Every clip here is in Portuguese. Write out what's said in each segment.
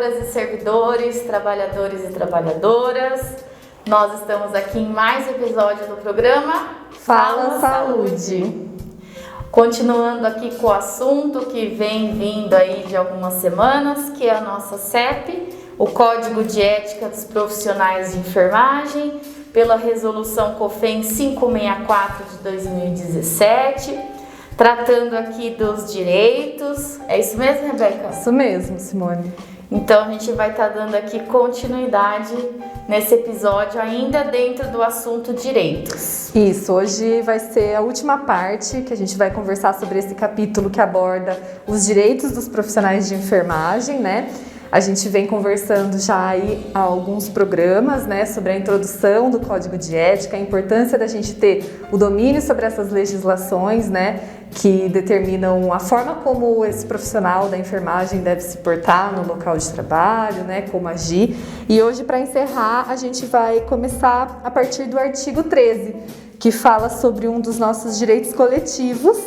servidoras e servidores, trabalhadores e trabalhadoras. Nós estamos aqui em mais um episódio do programa Fala Saúde. Continuando aqui com o assunto que vem vindo aí de algumas semanas, que é a nossa CEP, o Código de Ética dos Profissionais de Enfermagem, pela Resolução COFEN 564 de 2017, tratando aqui dos direitos. É isso mesmo, Rebeca? Isso mesmo, Simone. Então a gente vai estar dando aqui continuidade nesse episódio, ainda dentro do assunto direitos. Isso, hoje vai ser a última parte que a gente vai conversar sobre esse capítulo que aborda os direitos dos profissionais de enfermagem, né? A gente vem conversando já aí há alguns programas, né, sobre a introdução do Código de Ética, a importância da gente ter o domínio sobre essas legislações, né, que determinam a forma como esse profissional da enfermagem deve se portar no local de trabalho, né, como agir. E hoje, para encerrar, a gente vai começar a partir do artigo 13, que fala sobre um dos nossos direitos coletivos,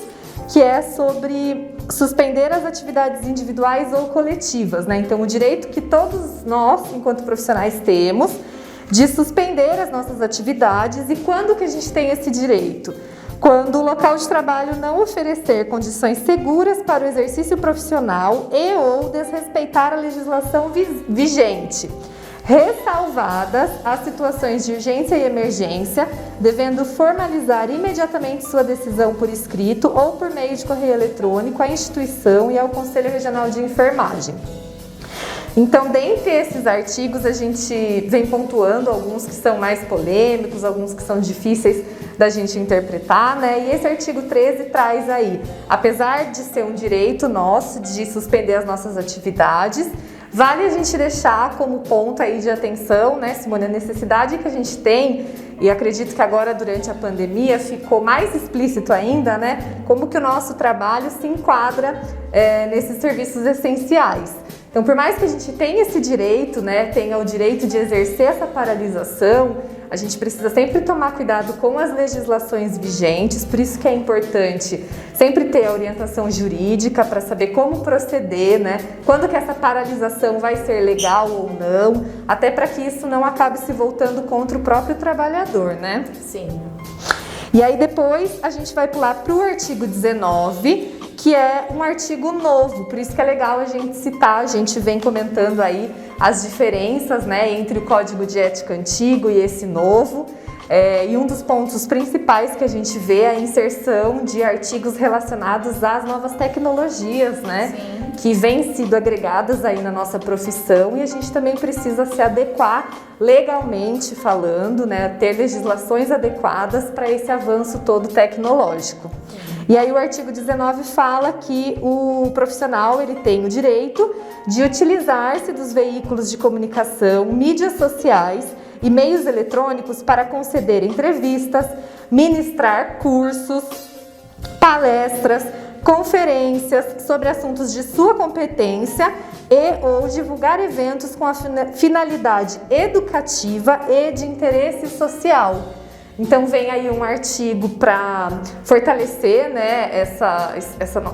que é sobre suspender as atividades individuais ou coletivas, né? Então, o direito que todos nós, enquanto profissionais, temos de suspender as nossas atividades. E quando que a gente tem esse direito? Quando o local de trabalho não oferecer condições seguras para o exercício profissional e ou desrespeitar a legislação vigente, ressalvadas as situações de urgência e emergência, devendo formalizar imediatamente sua decisão por escrito ou por meio de correio eletrônico à instituição e ao Conselho Regional de Enfermagem. Então, dentre esses artigos, a gente vem pontuando alguns que são mais polêmicos, alguns que são difíceis da gente interpretar, né? E esse artigo 13 traz aí, apesar de ser um direito nosso de suspender as nossas atividades, vale a gente deixar como ponto aí de atenção, né, Simone, a necessidade que a gente tem, e acredito que agora durante a pandemia ficou mais explícito ainda, né, como que o nosso trabalho se enquadra nesses serviços essenciais. Então, por mais que a gente tenha esse direito, né, tenha o direito de exercer essa paralisação, a gente precisa sempre tomar cuidado com as legislações vigentes, por isso que é importante sempre ter a orientação jurídica para saber como proceder, né? Quando que essa paralisação vai ser legal ou não, até para que isso não acabe se voltando contra o próprio trabalhador, né? Sim. E aí depois a gente vai pular para o artigo 19, que é um artigo novo, por isso que é legal a gente citar, a gente vem comentando aí as diferenças, né, entre o Código de Ética antigo e esse novo. E um dos pontos principais que a gente vê é a inserção de artigos relacionados às novas tecnologias, né? Sim. Que vêm sido agregadas aí na nossa profissão, e a gente também precisa se adequar legalmente falando, né? Ter legislações adequadas para esse avanço todo tecnológico. E aí o artigo 19 fala que o profissional ele tem o direito de utilizar-se dos veículos de comunicação, mídias sociais e meios eletrônicos para conceder entrevistas, ministrar cursos, palestras, conferências sobre assuntos de sua competência e ou divulgar eventos com a finalidade educativa e de interesse social. Então vem aí um artigo para fortalecer, né,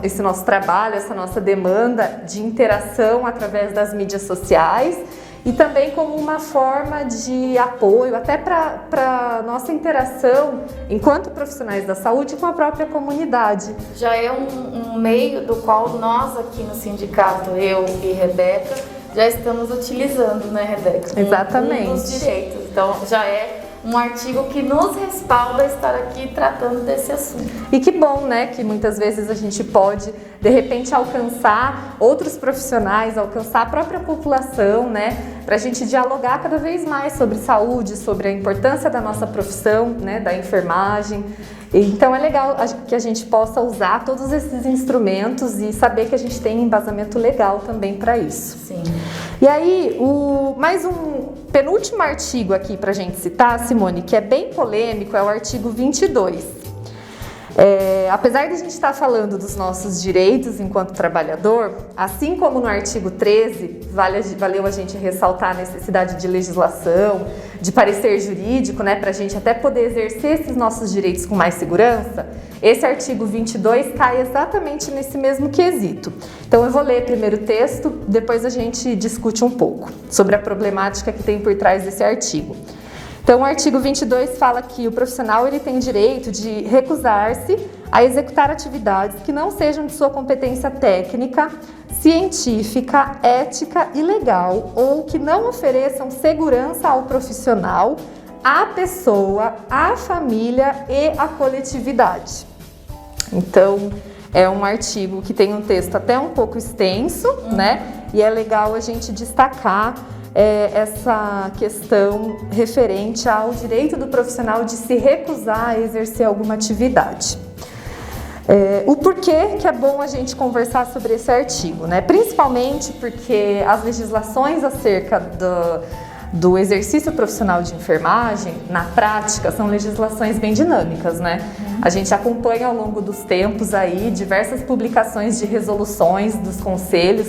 esse nosso trabalho, essa nossa demanda de interação através das mídias sociais e também como uma forma de apoio até para nossa interação enquanto profissionais da saúde com a própria comunidade. Já é um meio do qual nós aqui no sindicato, eu e Rebeca, já estamos utilizando, né, Rebeca? Exatamente. Um dos direitos. Então já é um artigo que nos respalda estar aqui tratando desse assunto. E que bom, né, que muitas vezes a gente pode, de repente, alcançar outros profissionais, alcançar a própria população, né, para a gente dialogar cada vez mais sobre saúde, sobre a importância da nossa profissão, né, da enfermagem. Então é legal que a gente possa usar todos esses instrumentos e saber que a gente tem embasamento legal também para isso. Sim. E aí, mais um penúltimo artigo aqui para a gente citar, Simone, que é bem polêmico, é o artigo 22. Apesar de a gente estar falando dos nossos direitos enquanto trabalhador, assim como no artigo 13, valeu a gente ressaltar a necessidade de legislação, de parecer jurídico, né, para a gente até poder exercer esses nossos direitos com mais segurança, esse artigo 22 cai exatamente nesse mesmo quesito. Então eu vou ler primeiro o texto, depois a gente discute um pouco sobre a problemática que tem por trás desse artigo. Então, o artigo 22 fala que o profissional ele tem o direito de recusar-se a executar atividades que não sejam de sua competência técnica, científica, ética e legal ou que não ofereçam segurança ao profissional, à pessoa, à família e à coletividade. Então, é um artigo que tem um texto até um pouco extenso, né? E é legal a gente destacar essa questão referente ao direito do profissional de se recusar a exercer alguma atividade. O porquê que é bom a gente conversar sobre esse artigo, né? Principalmente porque as legislações acerca do exercício profissional de enfermagem, na prática, são legislações bem dinâmicas, né? A gente acompanha ao longo dos tempos aí diversas publicações de resoluções dos conselhos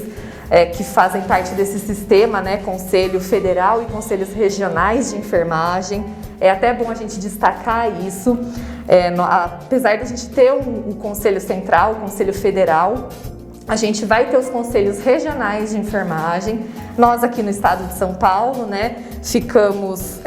que fazem parte desse sistema, né? Conselho Federal e Conselhos Regionais de Enfermagem. É até bom a gente destacar isso. Apesar de a gente ter o Conselho Central, o Conselho Federal, a gente vai ter os conselhos regionais de enfermagem. Nós aqui no estado de São Paulo, né, ficamos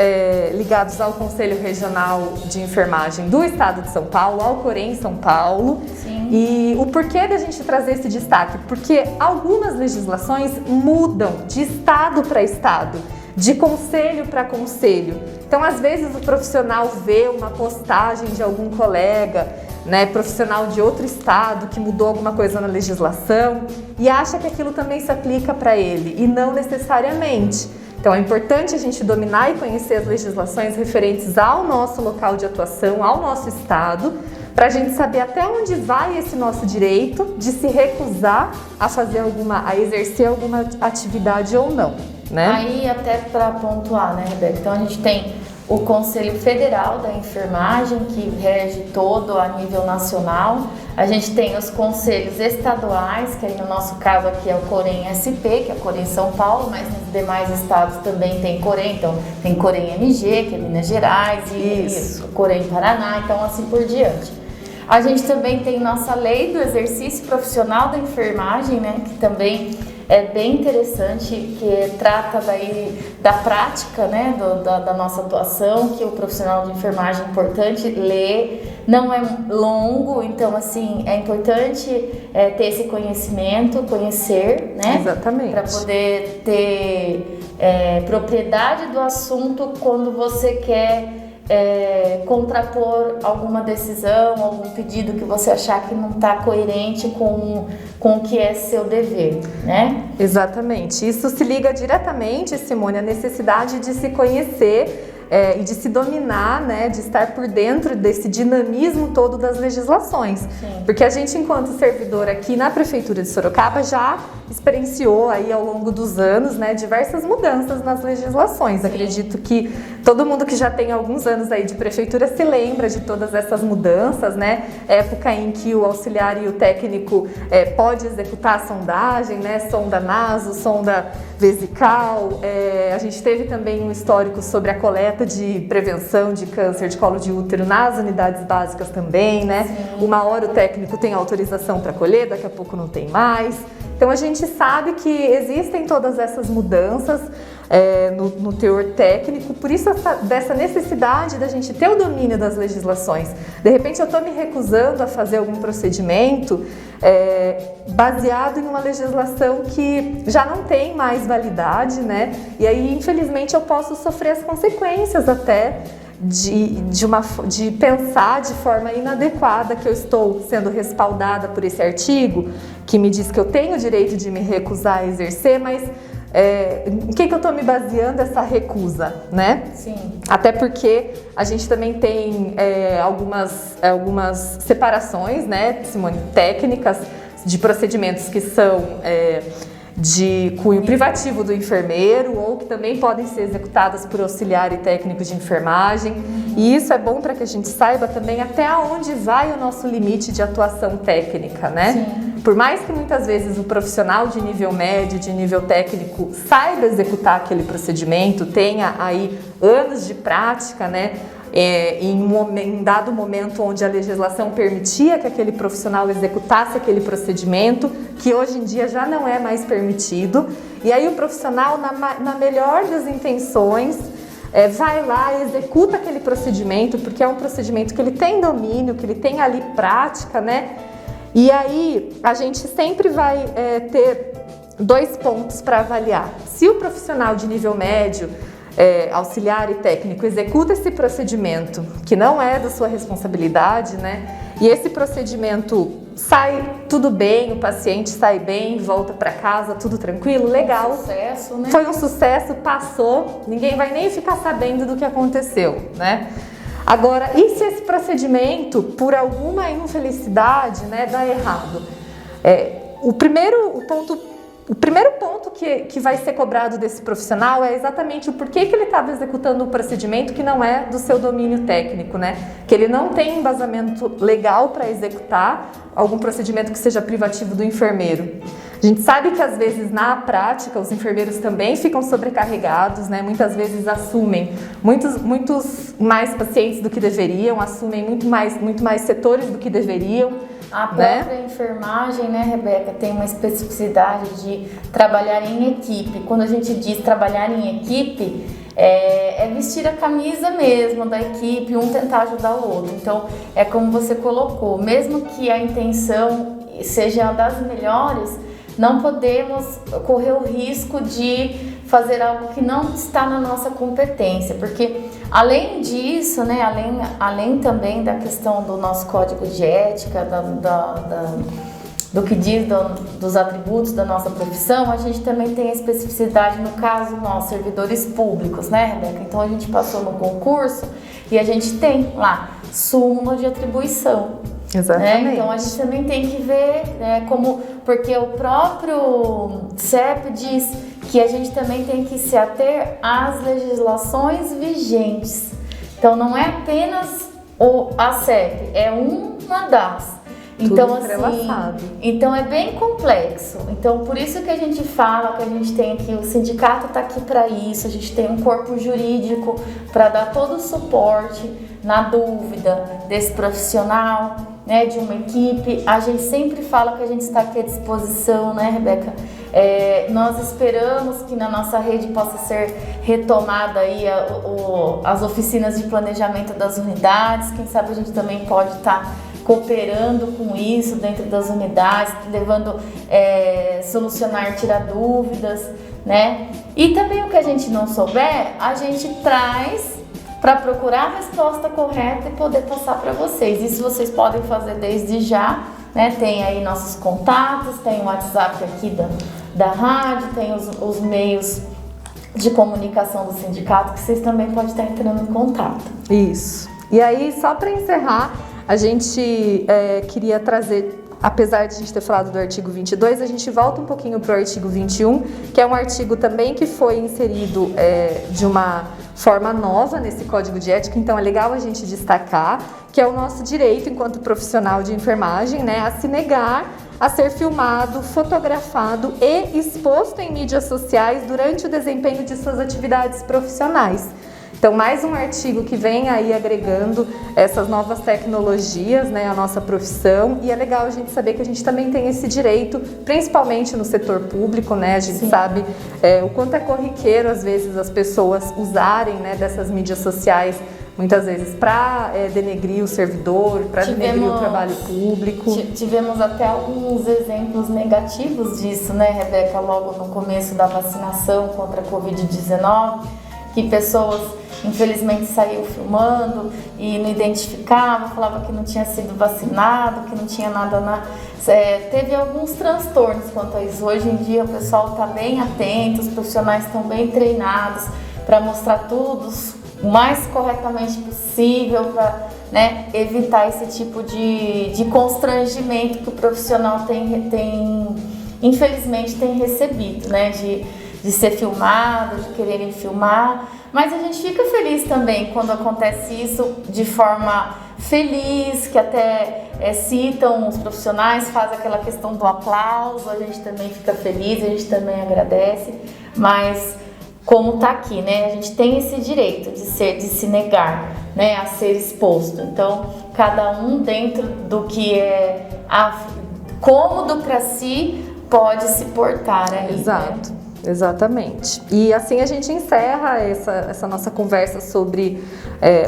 ligados ao Conselho Regional de Enfermagem do estado de São Paulo, ao Corém São Paulo. Sim. E o porquê da gente trazer esse destaque? Porque algumas legislações mudam de estado para estado, de conselho para conselho. Então, às vezes, o profissional vê uma postagem de algum colega, né, profissional de outro estado que mudou alguma coisa na legislação e acha que aquilo também se aplica para ele, e não necessariamente. Então é importante a gente dominar e conhecer as legislações referentes ao nosso local de atuação, ao nosso estado, para a gente saber até onde vai esse nosso direito de se recusar a exercer alguma atividade ou não, né? Aí até para pontuar, né, Rebeca? Então a gente tem o Conselho Federal da Enfermagem, que rege todo a nível nacional. A gente tem os conselhos estaduais, que aí no nosso caso aqui é o Corém SP, que é o Corém São Paulo, mas nos demais estados também tem Corém. Então tem Corém MG, que é Minas Gerais, e Corém Paraná, então assim por diante. A gente também tem nossa lei do exercício profissional da enfermagem, né, que também é bem interessante, que trata daí da prática, né, da nossa atuação, que o profissional de enfermagem é importante ler, não é longo, então assim, é importante ter esse conhecimento, conhecer, né? Exatamente. Para poder ter propriedade do assunto quando você quer contrapor alguma decisão, algum pedido que você achar que não está coerente com o que é seu dever, né? Exatamente. Isso se liga diretamente, Simone, à necessidade de se conhecer e de se dominar, né, de estar por dentro desse dinamismo todo das legislações. Sim. Porque a gente, enquanto servidor aqui na Prefeitura de Sorocaba, já experienciou aí ao longo dos anos, né, diversas mudanças nas legislações. Sim. Acredito que todo mundo que já tem alguns anos aí de prefeitura se lembra de todas essas mudanças, né? Época em que o auxiliar e o técnico pode executar a sondagem, né? Sonda naso, sonda vesical. A gente teve também um histórico sobre a coleta de prevenção de câncer de colo de útero nas unidades básicas também, né? Sim. Uma hora o técnico tem autorização para colher, daqui a pouco não tem mais. Então a gente sabe que existem todas essas mudanças no teor técnico, por isso dessa necessidade da gente ter o domínio das legislações. De repente eu estou me recusando a fazer algum procedimento baseado em uma legislação que já não tem mais validade, né? E aí, infelizmente, eu posso sofrer as consequências até de pensar de forma inadequada que eu estou sendo respaldada por esse artigo, que me diz que eu tenho o direito de me recusar a exercer, mas em que eu estou me baseando essa recusa, né? Sim. Até porque a gente também tem algumas separações, né, Simone, técnicas de procedimentos que são de cunho privativo do enfermeiro ou que também podem ser executadas por auxiliar e técnico de enfermagem. E isso é bom para que a gente saiba também até onde vai o nosso limite de atuação técnica, né? Sim. Por mais que muitas vezes o profissional de nível médio, de nível técnico, saiba executar aquele procedimento, tenha aí anos de prática, né? Em um dado momento onde a legislação permitia que aquele profissional executasse aquele procedimento, que hoje em dia já não é mais permitido. E aí o profissional, na melhor das intenções, vai lá e executa aquele procedimento, porque é um procedimento que ele tem domínio, que ele tem ali prática, né? E aí a gente sempre vai ter 2 pontos para avaliar. Se o profissional de nível médio, auxiliar e técnico, executa esse procedimento que não é da sua responsabilidade, né? E esse procedimento sai tudo bem, o paciente sai bem, volta para casa, tudo tranquilo, legal. Sucesso, né? Foi um sucesso, passou, ninguém vai nem ficar sabendo do que aconteceu, né? Agora, e se esse procedimento, por alguma infelicidade, né, dá errado? O primeiro ponto que vai ser cobrado desse profissional é exatamente o porquê que ele estava executando um procedimento que não é do seu domínio técnico, né? Que ele não tem embasamento legal para executar algum procedimento que seja privativo do enfermeiro. A gente sabe que às vezes na prática os enfermeiros também ficam sobrecarregados, né? Muitas vezes assumem muitos mais pacientes do que deveriam, assumem muito mais setores do que deveriam. A própria enfermagem, né, Rebeca, tem uma especificidade de trabalhar em equipe. Quando a gente diz trabalhar em equipe, é vestir a camisa mesmo da equipe, um tentar ajudar o outro. Então, é como você colocou, mesmo que a intenção seja das melhores, não podemos correr o risco de fazer algo que não está na nossa competência, porque além disso, né, além também da questão do nosso código de ética, do que diz dos atributos da nossa profissão, a gente também tem a especificidade no caso nós, servidores públicos, né, Rebeca? Então a gente passou no concurso e a gente tem lá súmula de atribuição. Exatamente. Né? Então a gente também tem que ver, né, porque o próprio CEP diz que a gente também tem que se ater às legislações vigentes. Então não é apenas a CEP, é uma das. Então, assim, então é bem complexo. Então por isso que a gente fala que a gente tem aqui, o sindicato está aqui para isso, a gente tem um corpo jurídico para dar todo o suporte na dúvida desse profissional, né, de uma equipe. A gente sempre fala que a gente está aqui à disposição, né, Rebeca? Nós esperamos que na nossa rede possa ser retomada aí as oficinas de planejamento das unidades. Quem sabe a gente também pode estar cooperando com isso dentro das unidades, levando solucionar, tirar dúvidas, né? E também o que a gente não souber, a gente traz para procurar a resposta correta e poder passar para vocês. Isso vocês podem fazer desde já, né? Tem aí nossos contatos, tem o WhatsApp aqui da rádio, tem os meios de comunicação do sindicato que vocês também podem estar entrando em contato. Isso. E aí, só para encerrar, a gente queria trazer, apesar de a gente ter falado do artigo 22, a gente volta um pouquinho para o artigo 21, que é um artigo também que foi inserido de uma forma nova nesse Código de Ética, então é legal a gente destacar que é o nosso direito, enquanto profissional de enfermagem, né, a se negar a ser filmado, fotografado e exposto em mídias sociais durante o desempenho de suas atividades profissionais. Então, mais um artigo que vem aí agregando essas novas tecnologias, né, à nossa profissão, e é legal a gente saber que a gente também tem esse direito, principalmente no setor público, né, a gente Sim. sabe o quanto é corriqueiro, às vezes, as pessoas usarem, né, dessas mídias sociais, muitas vezes para denegrir o servidor, para denegrir o trabalho público. Tivemos até alguns exemplos negativos disso, né, Rebeca, logo no começo da vacinação contra a Covid-19, que pessoas infelizmente saíam filmando e não identificavam, falava que não tinha sido vacinado, que não tinha nada teve alguns transtornos quanto a isso. Hoje em dia o pessoal está bem atento, os profissionais estão bem treinados para mostrar tudo o mais corretamente possível para, né, evitar esse tipo de constrangimento que o profissional tem infelizmente, têm recebido, né? De ser filmado, de quererem filmar. Mas a gente fica feliz também quando acontece isso de forma feliz, que até citam os profissionais, faz aquela questão do aplauso, a gente também fica feliz, a gente também agradece, mas como tá aqui, né, a gente tem esse direito de se negar, né, a ser exposto. Então, cada um dentro do que é cômodo para si pode se portar aí. Exato. Né? Exatamente. E assim a gente encerra essa nossa conversa sobre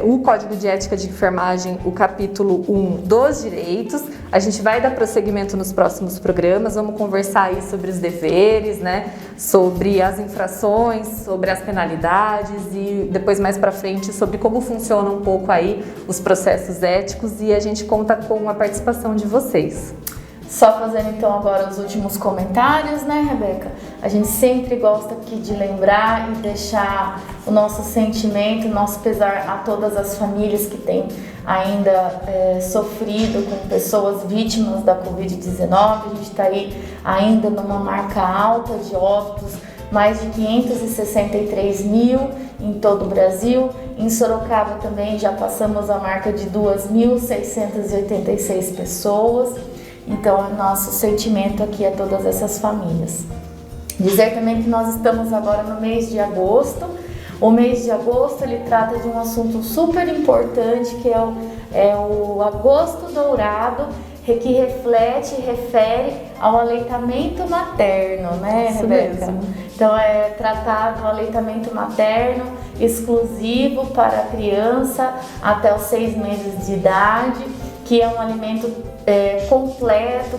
o Código de Ética de Enfermagem, o capítulo 1 dos direitos. A gente vai dar prosseguimento nos próximos programas, vamos conversar aí sobre os deveres, né? Sobre as infrações, sobre as penalidades e depois mais para frente sobre como funcionam um pouco aí os processos éticos, e a gente conta com a participação de vocês. Só fazendo então agora os últimos comentários, né, Rebeca? A gente sempre gosta aqui de lembrar e deixar o nosso sentimento, o nosso pesar a todas as famílias que têm ainda sofrido com pessoas vítimas da Covid-19. A gente está aí ainda numa marca alta de óbitos, mais de 563 mil em todo o Brasil. Em Sorocaba também já passamos a marca de 2.686 pessoas. Então, é nosso sentimento aqui a todas essas famílias. Dizer também que nós estamos agora no mês de agosto. O mês de agosto, ele trata de um assunto super importante, que é o Agosto Dourado, que reflete e refere ao aleitamento materno, né, Rebeca? Mesmo. Então, é tratado o aleitamento materno exclusivo para a criança até os 6 meses de idade, que é um alimento completo,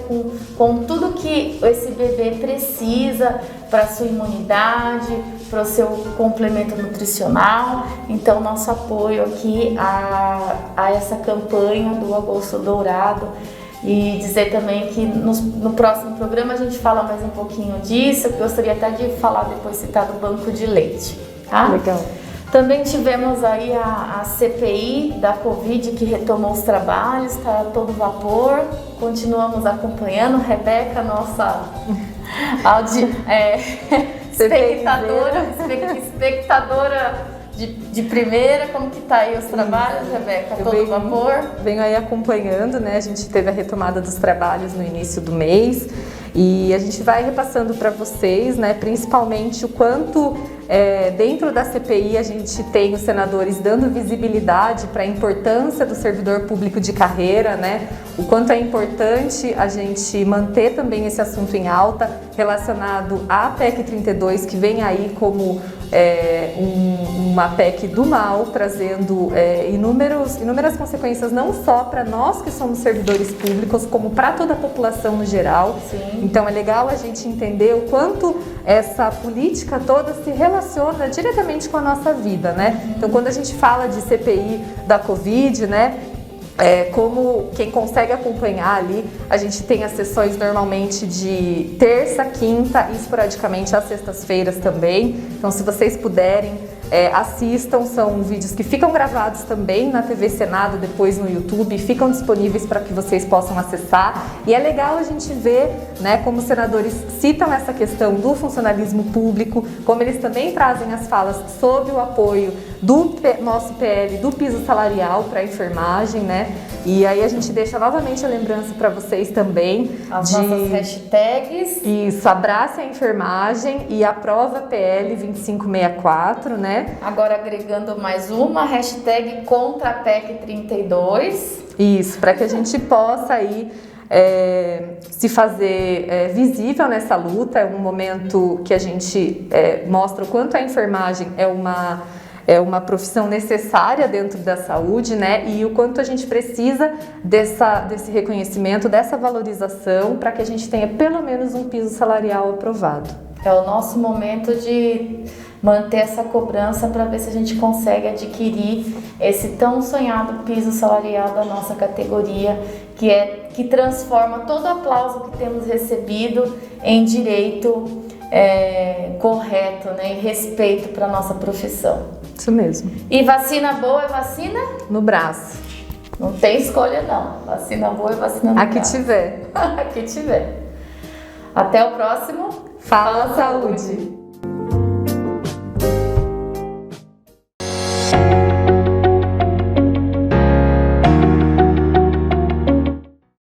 com tudo que esse bebê precisa para a sua imunidade, para o seu complemento nutricional. Então, nosso apoio aqui a essa campanha do Agosto Dourado. E dizer também que no próximo programa a gente fala mais um pouquinho disso. Eu gostaria até de falar depois, citar do banco de leite. Tá? Legal. Também tivemos aí a CPI da Covid, que retomou os trabalhos, está a todo vapor. Continuamos acompanhando. Rebeca, nossa espectadora de primeira, como que tá aí os trabalhos, Rebeca? Todo vapor? Venho aí acompanhando, né? A gente teve a retomada dos trabalhos no início do mês e a gente vai repassando para vocês, né? Principalmente o quanto dentro da CPI a gente tem os senadores dando visibilidade para a importância do servidor público de carreira, né? O quanto é importante a gente manter também esse assunto em alta relacionado à PEC 32, que vem aí como uma PEC do mal, trazendo inúmeras consequências, não só para nós que somos servidores públicos, como para toda a população no geral. Sim. Então é legal a gente entender o quanto essa política toda se relaciona diretamente com a nossa vida, né? Então quando a gente fala de CPI da Covid, né? Como quem consegue acompanhar ali, a gente tem as sessões normalmente de terça, quinta e esporadicamente às sextas-feiras também. Então, se vocês puderem, assistam, são vídeos que ficam gravados também na TV Senado, depois no YouTube, ficam disponíveis para que vocês possam acessar. E é legal a gente ver, né, como os senadores citam essa questão do funcionalismo público, como eles também trazem as falas sobre o apoio do nosso PL, do piso salarial para a enfermagem, né? E aí a gente deixa novamente a lembrança para vocês também as nossas hashtags. Isso, abrace a enfermagem e aprova PL 2564, né? Agora agregando mais uma hashtag contra a PEC 32. Isso, para que a gente possa aí se fazer visível nessa luta. É um momento que a gente mostra o quanto a enfermagem é uma profissão necessária dentro da saúde, né? E o quanto a gente precisa desse reconhecimento, dessa valorização, para que a gente tenha pelo menos um piso salarial aprovado. É o nosso momento de manter essa cobrança para ver se a gente consegue adquirir esse tão sonhado piso salarial da nossa categoria, que transforma todo o aplauso que temos recebido em direito correto, né? E respeito para a nossa profissão. Isso mesmo. E vacina boa é vacina? No braço. Não tem escolha não. Vacina boa é vacina no braço. Aqui tiver. Aqui tiver. Até o próximo. Fala Saúde!